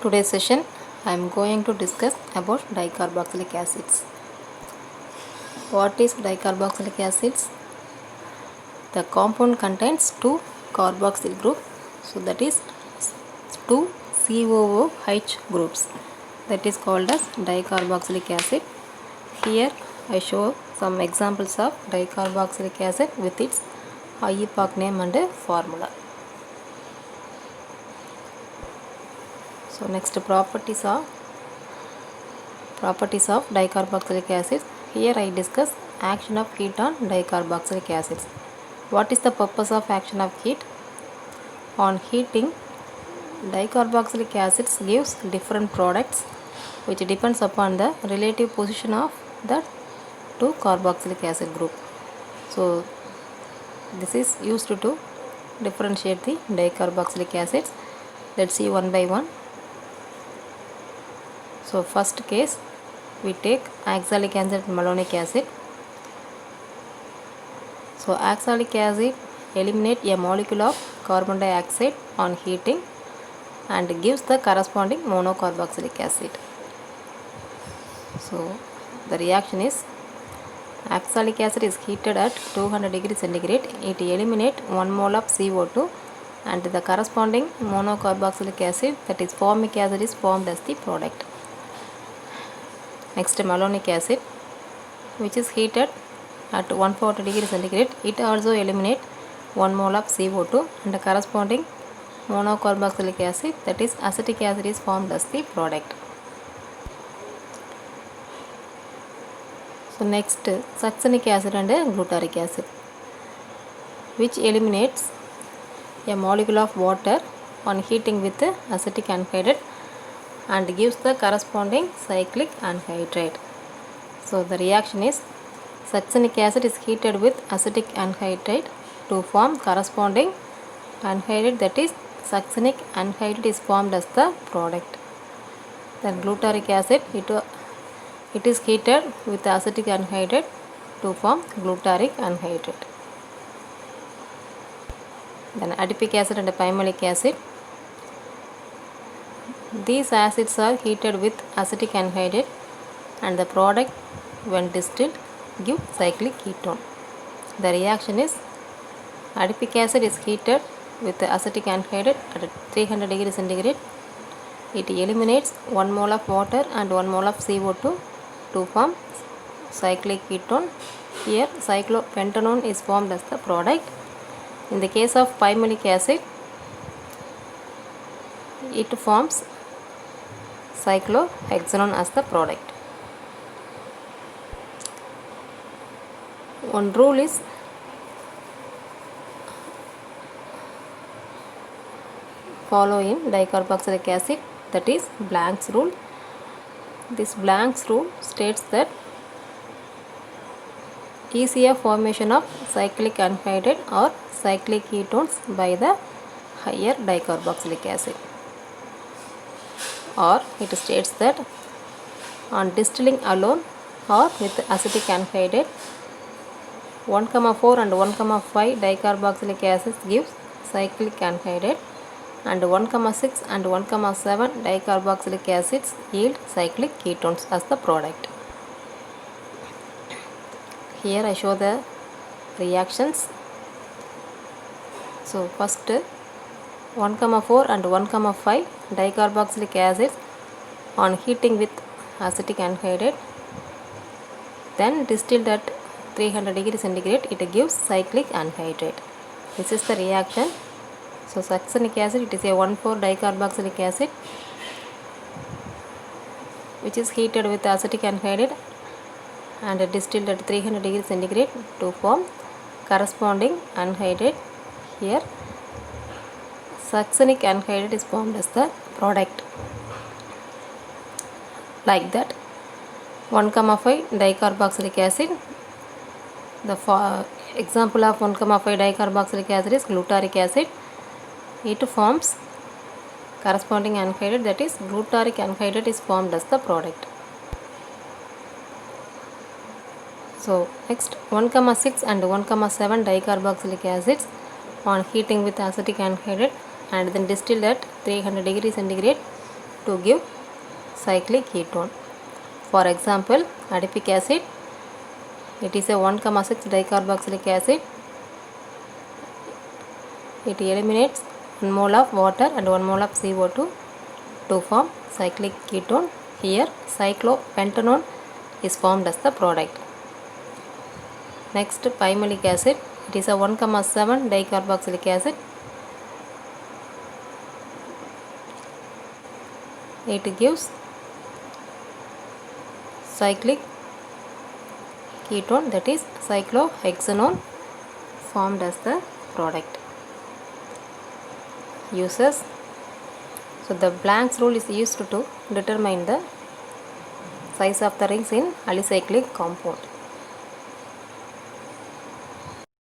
Today's session I am going to discuss about dicarboxylic acids. What is dicarboxylic acids? The compound contains two carboxyl group, so that is two COOH groups, that is called as dicarboxylic acid. Here I show some examples of dicarboxylic acid with its IUPAC name and formula. So next, properties of dicarboxylic acids. Here I discuss action of heat on dicarboxylic acids. What is the purpose of action of heat? On heating, dicarboxylic acids gives different products which depends upon the relative position of the two carboxylic acid group. So this is used to differentiate the dicarboxylic acids. Let's see one by one. So first case, we take oxalic acid and malonic acid. So oxalic acid eliminate a molecule of carbon dioxide on heating and gives the corresponding monocarboxylic acid. So the reaction is, oxalic acid is heated at 200 degrees centigrade. It eliminates 1 mole of CO2 and the corresponding monocarboxylic acid, that is formic acid, is formed as the product. Next, malonic acid, which is heated at 140 degrees centigrade. It also eliminates 1 mole of CO2 and the corresponding monocarboxylic acid, that is acetic acid, is formed as the product. So next, succinic acid and glutaric acid, which eliminates a molecule of water on heating with acetic anhydride and gives the corresponding cyclic anhydride. So the reaction is, succinic acid is heated with acetic anhydride to form corresponding anhydride, that is succinic anhydride, is formed as the product. Then glutaric acid, it is heated with acetic anhydride to form glutaric anhydride. Then adipic acid and pymalic acid, these acids are heated with acetic anhydride and the product, when distilled, give cyclic ketone. The reaction is, adipic acid is heated with acetic anhydride at 300 degrees centigrade. It eliminates 1 mole of water and 1 mole of CO2 to form cyclic ketone. Here cyclopentanone is formed as the product. In the case of pymalic acid, it forms cyclohexanone as the product. One rule is, follow in dicarboxylic acid, that is Blank's rule. This Blank's rule states that easier formation of cyclic anhydride or cyclic ketones by the higher dicarboxylic acid. Or it states that on distilling alone or with acetic anhydride, 1,4 and 1,5 dicarboxylic acids gives cyclic anhydride and 1,6 and 1,7 dicarboxylic acids yield cyclic ketones as the product. Here I show the reactions. So first, 1,4 and 1,5 dicarboxylic acids on heating with acetic anhydride, then distilled at 300 degrees centigrade, it gives cyclic anhydride. This is the reaction. So succinic acid, it is a 1,4 dicarboxylic acid which is heated with acetic anhydride and distilled at 300 degrees centigrade to form corresponding anhydride. Here succinic anhydride is formed as the product. Like that, 1,5 dicarboxylic acid, the example of 1,5 dicarboxylic acid is glutaric acid. It forms corresponding anhydride, that is glutaric anhydride, is formed as the product. So next, 1,6 and 1,7 dicarboxylic acids on heating with acetic anhydride and then distilled at 300 degrees centigrade, to give cyclic ketone. For example, adipic acid, it is a 1,6 dicarboxylic acid. It eliminates 1 mole of water and 1 mole of CO2 to form cyclic ketone. Here cyclopentanone is formed as the product. Next, pimalic acid, it is a 1,7 dicarboxylic acid. It gives cyclic ketone, that is cyclohexanone, formed as the product. Uses. So the Planck's rule is used to determine the size of the rings in alicyclic compound.